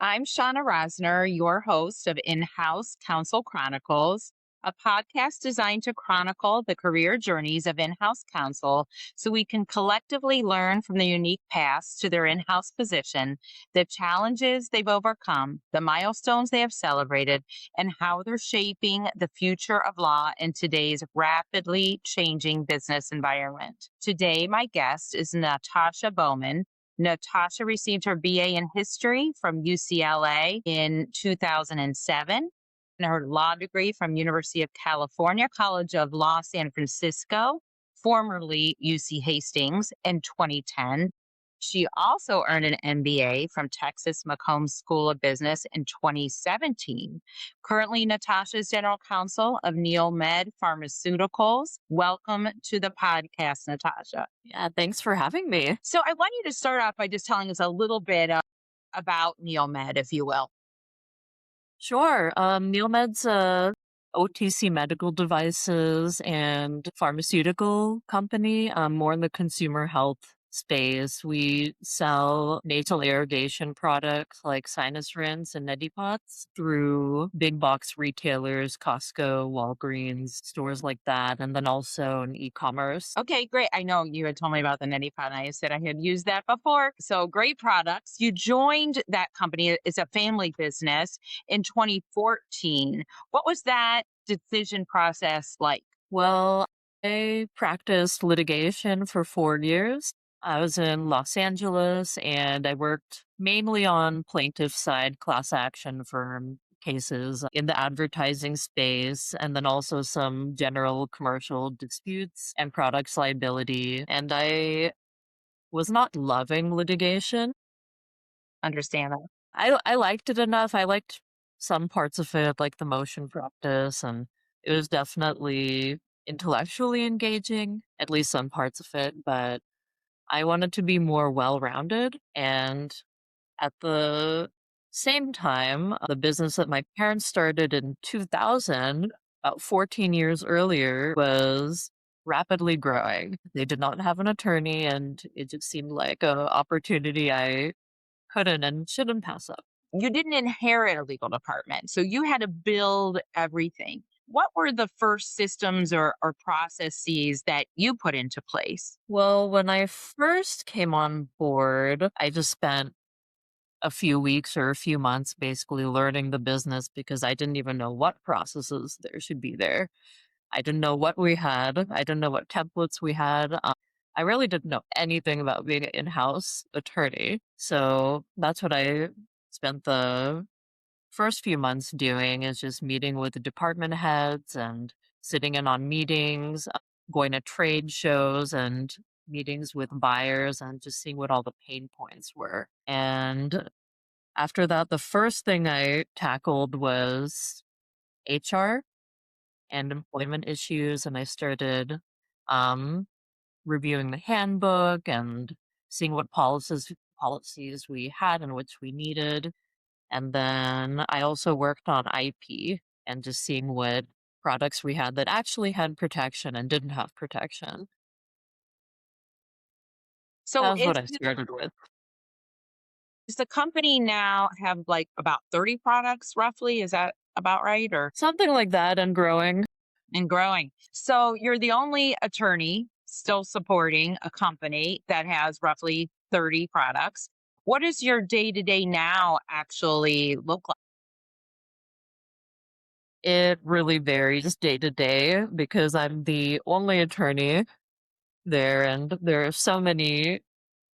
I'm Shauna Rosner, your host of In-House Counsel Chronicles, a podcast designed to chronicle the career journeys of in-house counsel so we can collectively learn from the unique paths to their in-house position, the challenges they've overcome, the milestones they have celebrated, and how they're shaping the future of law in today's rapidly changing business environment. Today, my guest is Natasha Bowman. Natasha received her BA in history from UCLA in 2007 and her law degree from University of California College of Law San Francisco, formerly UC Hastings, in 2010. She also earned an MBA from Texas McCombs School of Business in 2017. Currently, Natasha is general counsel of NeilMed Pharmaceuticals. Welcome to the podcast, Natasha. Yeah, thanks for having me. So I want you to start off by just telling us a little bit about NeilMed, if you will. Sure. NeilMed's a OTC medical devices and pharmaceutical company, more in the consumer health space. We sell nasal irrigation products like sinus rinse and neti pots through big box retailers, Costco, Walgreens, stores like that, and then also in e-commerce. Okay, great. I know you had told me about the neti pot, and I said I had used that before. So great products. You joined that company. It's a family business in 2014. What was that decision process like? Well, I practiced litigation for 4 years. I was in Los Angeles and I worked mainly on plaintiff side class action firm cases in the advertising space, and then also some general commercial disputes and products liability. And I was not loving litigation. Understand that. I liked it enough. I liked some parts of it, like the motion practice, and it was definitely intellectually engaging, at least some parts of it, but I wanted to be more well-rounded. And at the same time, the business that my parents started in 2000, about 14 years earlier, was rapidly growing. They did not have an attorney, and it just seemed like an opportunity I couldn't and shouldn't pass up. You didn't inherit a legal department, so you had to build everything. What were the first systems or processes that you put into place? Well, when I first came on board, I just spent a few weeks or a few months basically learning the business because I didn't even know what processes there should be there. I didn't know what we had. I didn't know what templates we had. I really didn't know anything about being an in-house attorney. So that's what I spent the first few months doing, is just meeting with the department heads and sitting in on meetings, going to trade shows and meetings with buyers and just seeing what all the pain points were. And after that, the first thing I tackled was HR and employment issues. And I started um, reviewing the handbook and seeing what policies we had and which we needed. And then I also worked on IP and just seeing what products we had that actually had protection and didn't have protection. That So was what I started with. does the company now have like about 30 products roughly? Is that about right? Or Something like that and growing. and growing. So you're the only attorney still supporting a company that has roughly 30 products. What does your day to day now actually look like? It really varies day to day because I'm the only attorney there and there are so many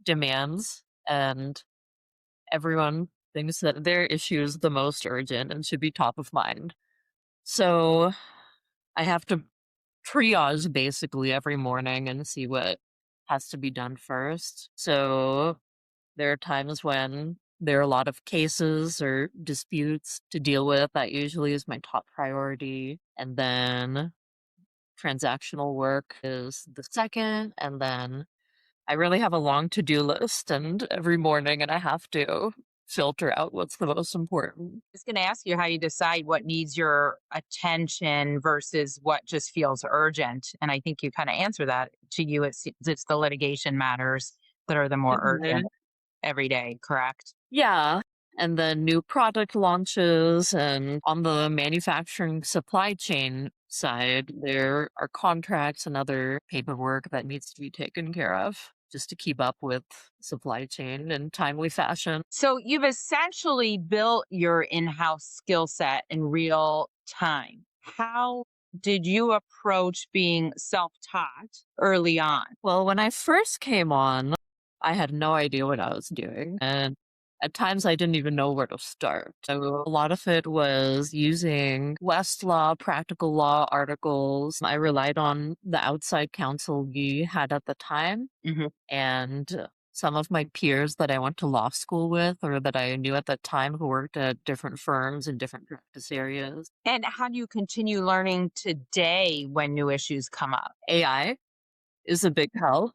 demands, and everyone thinks that their issue is the most urgent and should be top of mind. So I have to triage basically every morning and see what has to be done first. So there are times when there are a lot of cases or disputes to deal with. That usually is my top priority. And then transactional work is the second. And then I really have a long to-do list and every morning, and I have to filter out what's the most important. I was going to ask you how you decide what needs your attention versus what just feels urgent. And I think you kind of answer that. To you. It's the litigation matters that are the more urgent Mhm. every day, correct? Yeah. and then new product launches. And on the manufacturing supply chain side, there are contracts and other paperwork that needs to be taken care of just to keep up with supply chain in timely fashion. So you've essentially built your in-house skill set in real time. How did you approach being self-taught early on? Well, when I first came on, I had no idea what I was doing. And at times I didn't even know where to start. So a lot of it was using Westlaw, practical law articles. I relied on the outside counsel we had at the time Mhm. and some of my peers that I went to law school with or that I knew at the time who worked at different firms in different practice areas. And how do you continue learning today when new issues come up? AI is a big help.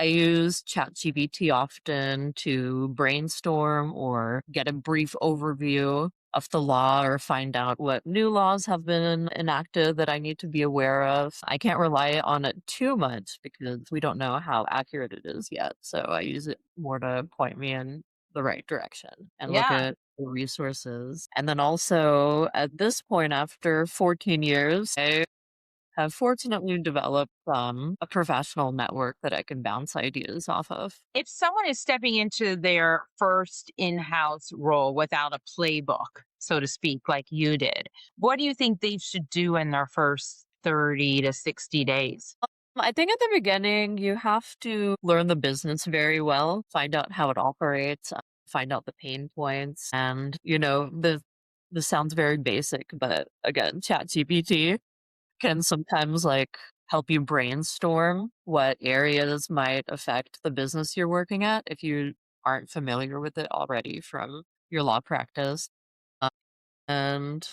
I use ChatGPT often to brainstorm or get a brief overview of the law or find out what new laws have been enacted that I need to be aware of. I can't rely on it too much because we don't know how accurate it is yet. So I use it more to point me in the right direction and look Yeah. at the resources. And then also at this point, after 14 years, I have fortunately developed a professional network that I can bounce ideas off of. If someone is stepping into their first in-house role without a playbook, so to speak, like you did, what do you think they should do in their first 30 to 60 days? I think at the beginning, you have to learn the business very well, find out how it operates, find out the pain points. And, this sounds very basic, but again, ChatGPT can sometimes help you brainstorm what areas might affect the business you're working at if you aren't familiar with it already from your law practice. Uh, And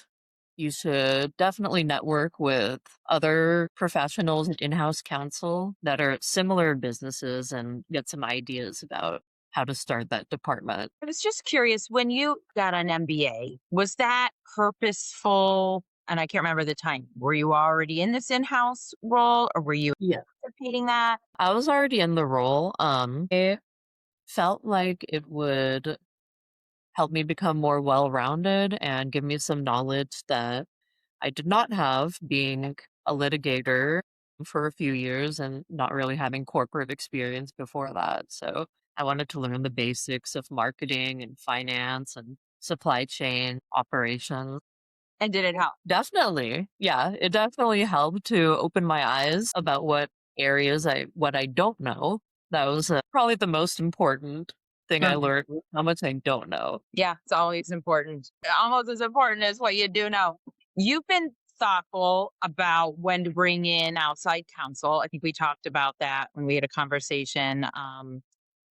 you should definitely network with other professionals in in-house counsel that are at similar businesses and get some ideas about how to start that department. I was just curious, when you got an MBA, was that purposeful? And I can't remember the time. Were you already in this in-house role or were you Yeah. anticipating that? I was already in the role. I felt like it would help me become more well-rounded and give me some knowledge that I did not have being a litigator for a few years and not really having corporate experience before that. So I wanted to learn the basics of marketing and finance and supply chain operations. And did it help? Definitely. Yeah, it definitely helped to open my eyes about what I don't know. That was probably the most important thing I learned, was how much I don't know. Yeah, it's always important. Almost as important as what you do know. You've been thoughtful about when to bring in outside counsel. I think we talked about that when we had a conversation a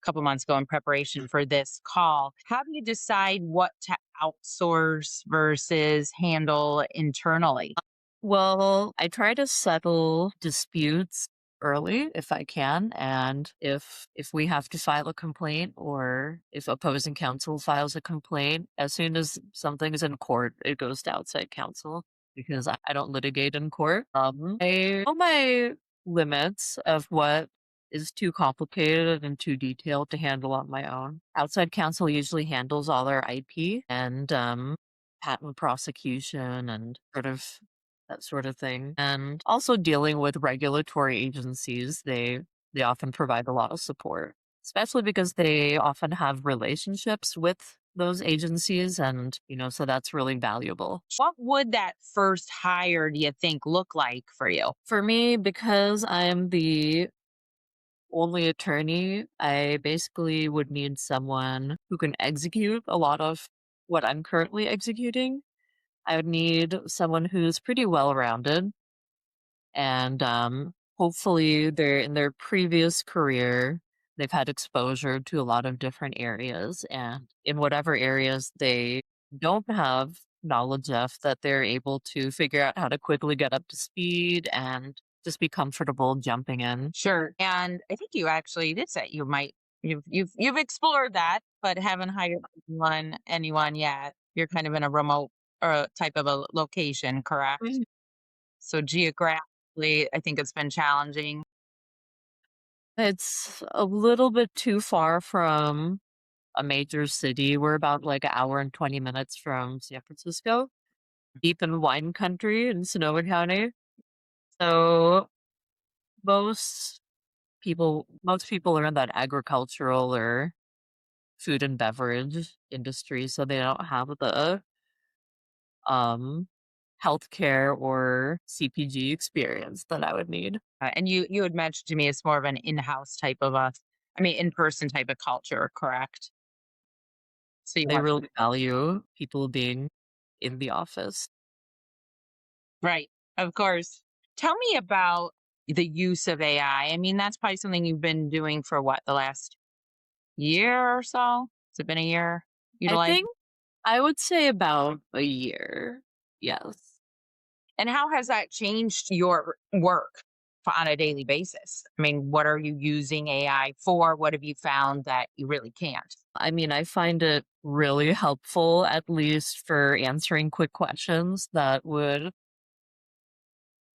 couple months ago in preparation for this call. How do you decide what to outsource versus handle internally? Well, I try to settle disputes early if I can, and if we have to file a complaint or if opposing counsel files a complaint, as soon as something is in court, it goes to outside counsel because I don't litigate in court. I know my limits of what is too complicated and too detailed to handle on my own. Outside counsel usually handles all our IP and patent prosecution and that sort of thing. And also dealing with regulatory agencies, they often provide a lot of support, especially because they often have relationships with those agencies and, so that's really valuable. What would that first hire, do you think, look like for you? For me, because I'm the only attorney, I basically would need someone who can execute a lot of what I'm currently executing. I would need someone who's pretty well-rounded and hopefully they're in their previous career they've had exposure to a lot of different areas and in whatever areas they don't have knowledge of that they're able to figure out how to quickly get up to speed and just be comfortable jumping in. Sure. And I think you actually did say you might you've explored that, but haven't hired anyone yet. You're kind of in a remote type of a location, correct? Mm. So geographically, I think it's been challenging. It's a little bit too far from a major city. We're about like an hour and 20 minutes from San Francisco, deep in wine country in Sonoma County. So most most people are in that agricultural or food and beverage industry, so they don't have the um healthcare or CPG experience that I would need. And you had mentioned to me it's more of an in-house type of in-person type of culture, correct? So you They want really value people being in the office. right, of course. Tell me about the use of AI. I mean, that's probably something you've been doing for what, the last year or so? Has it been a year? I Utilize think I would say about a year. Yes. and how has that changed your work on a daily basis? I mean, what are you using AI for? What have you found that you really can't? I mean, I find it really helpful, at least for answering quick questions that would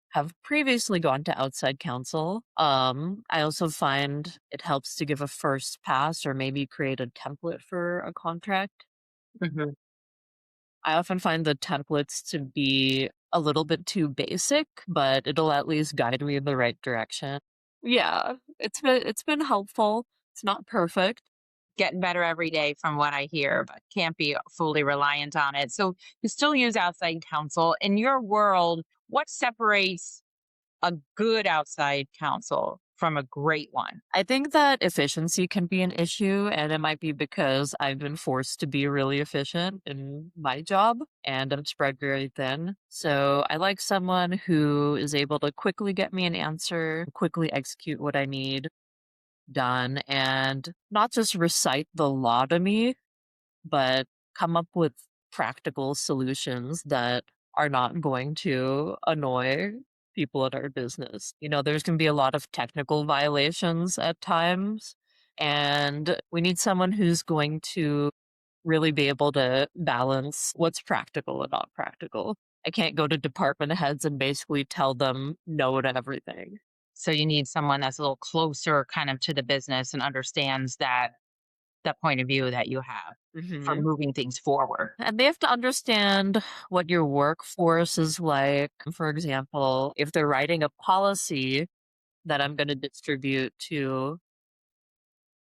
have previously gone to outside counsel. I also find it helps to give a first pass or maybe create a template for a contract. Mhm. I often find the templates to be a little bit too basic, but it'll at least guide me in the right direction. Yeah, it's been helpful. It's not perfect. Getting better every day from what I hear, but can't be fully reliant on it. So you still use outside counsel. In your world, what separates a good outside counsel from a great one? I think that efficiency can be an issue, and it might be because I've been forced to be really efficient in my job and I'm spread very thin. So I like someone who is able to quickly get me an answer, quickly execute what I need done, and not just recite the law to me, but come up with practical solutions that are not going to annoy people in our business. There's going to be a lot of technical violations at times, and we need someone who's going to really be able to balance what's practical and not practical. I can't go to department heads and basically tell them no to everything. So you need someone that's a little closer kind of to the business and understands that point of view that you have for Mhm. moving things forward. And they have to understand what your workforce is like. For example, if they're writing a policy that I'm going to distribute to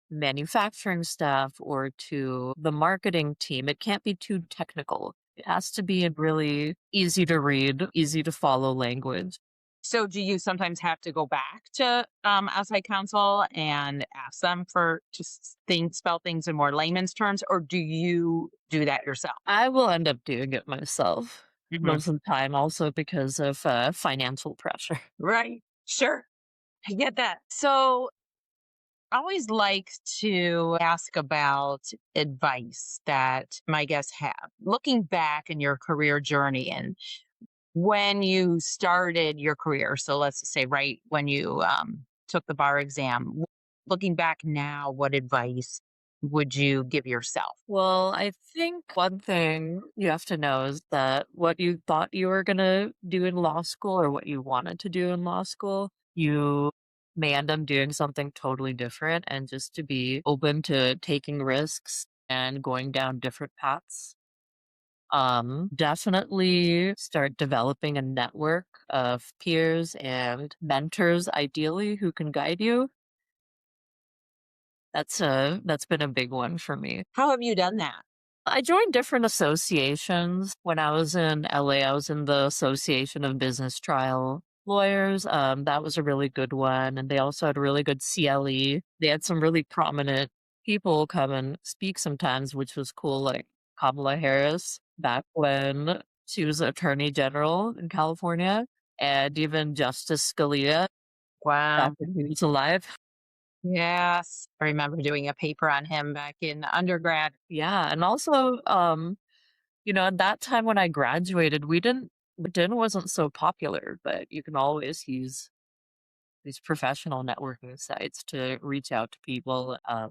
manufacturing staff or to the marketing team, it can't be too technical. It has to be a really easy to read, easy to follow language. So do you sometimes have to go back to outside counsel and ask them for just things, spell things in more layman's terms, or do you do that yourself? I will end up doing it myself Mhm. most of the time, also because of financial pressure. Right. Sure. I get that. So I always like to ask about advice that my guests have. Looking back in your career journey and when you started your career, so let's just say right when you took the bar exam, looking back now, what advice would you give yourself? Well, I think one thing you have to know is that what you thought you were going to do in law school or what you wanted to do in law school, you may end up doing something totally different, and just to be open to taking risks and going down different paths. Definitely start developing a network of peers and mentors, ideally, who can guide you. That's been a big one for me. How have you done that? I joined different associations. When I was in LA, I was in the Association of Business Trial Lawyers. That was a really good one. And they also had a really good CLE. They had some really prominent people come and speak sometimes, which was cool, like Kamala Harris back when she was Attorney General in California, and even Justice Scalia back Wow. when he was alive. Yes. I remember doing a paper on him back in undergrad. Yeah. And also, at that time when I graduated, LinkedIn wasn't so popular, but you can always use these professional networking sites to reach out to people. A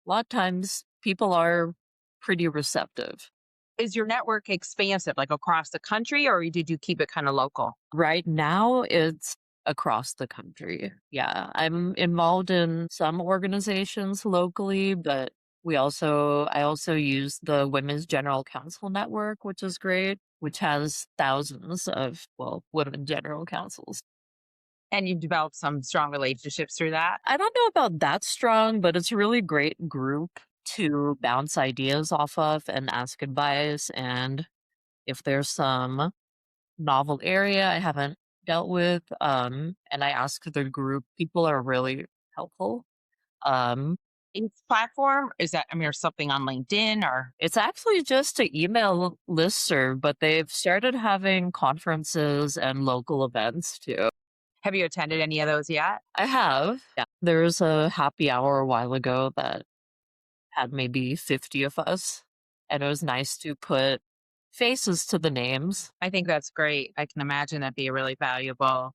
lot of times people are pretty receptive. Is your network expansive, like across the country, or did you keep it kind of local? Right now, it's across the country. Yeah, I'm involved in some organizations locally, but I also use the Women's General Counsel Network, which is great, which has thousands of, well, women general counsels. And you've developed some strong relationships through that. I don't know about that strong, but it's a really great group to bounce ideas off of and ask advice. And if there's some novel area I haven't dealt with, and I ask the group, people are really helpful. Um, Each platform is that, I mean, or something on LinkedIn or it's actually just an email listserv, but they've started having conferences and local events too. have you attended any of those yet? I have. Yeah. There was a happy hour a while ago that had maybe 50 of us, and it was nice to put faces to the names. I think that's great. I can imagine that'd be a really valuable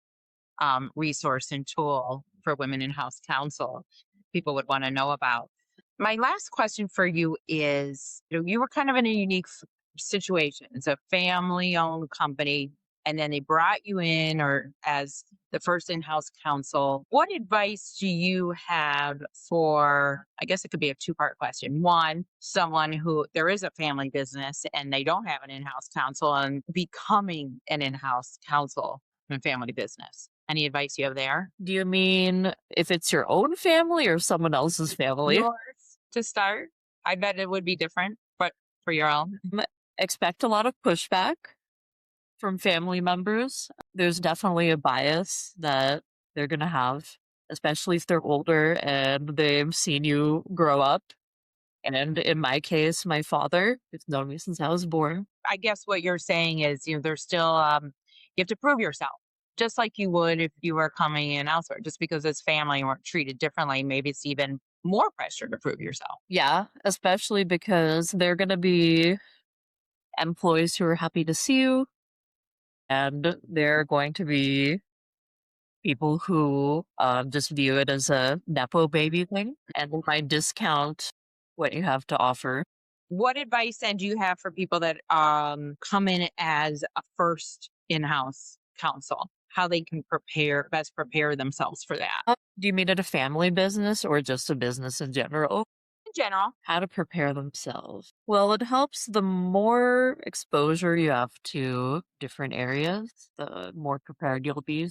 resource and tool for women in house counsel people would want to know about. My last question for you is, you were kind of in a unique situation. It's a family owned company, and then they brought you in or as the first in-house counsel. What advice do you have for, I guess it could be a two-part question. One, someone who there is a family business and they don't have an in-house counsel and becoming an in-house counsel in family business. Any advice you have there? Do you mean if it's your own family or someone else's family? Yours to start. I bet it would be different, but for your own. Expect a lot of pushback from family members. There's definitely a bias that they're going to have, especially if they're older and they've seen you grow up. And in my case, my father, who's known me since I was born. I guess what you're saying is, there's still, you have to prove yourself, just like you would if you were coming in elsewhere. Just because it's family and weren't treated differently, maybe it's even more pressure to prove yourself. Yeah, especially because they're going to be employees who are happy to see you, and they're going to be people who just view it as a Nepo baby thing and might discount what you have to offer. What advice then do you have for people that come in as a first in-house counsel? How they can best prepare themselves for that? Do you mean at a family business or just a business in general? In general, How to prepare themselves. Well, it helps the more exposure you have to different areas, the more prepared you'll be.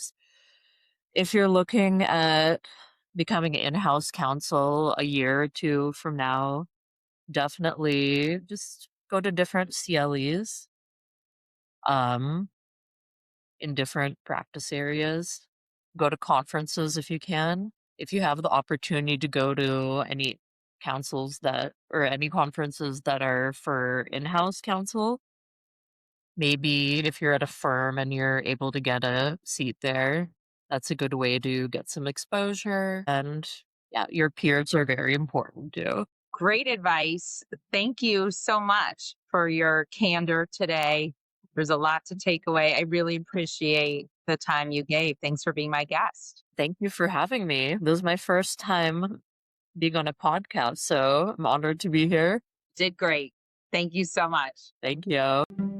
If you're looking at becoming an in-house counsel a year or two from now, definitely just go to different CLEs in different practice areas. Go to conferences if you can. If you have the opportunity to go to any councils that or any conferences that are for in-house counsel, maybe if you're at a firm and you're able to get a seat there, that's a good way to get some exposure. And yeah, your peers are very important too. great advice. Thank you so much for your candor today. There's a lot to take away. I really appreciate the time you gave. Thanks for being my guest. Thank you for having me. This is my first time being on a podcast, so I'm honored to be here. Did great. Thank you so much. Thank you.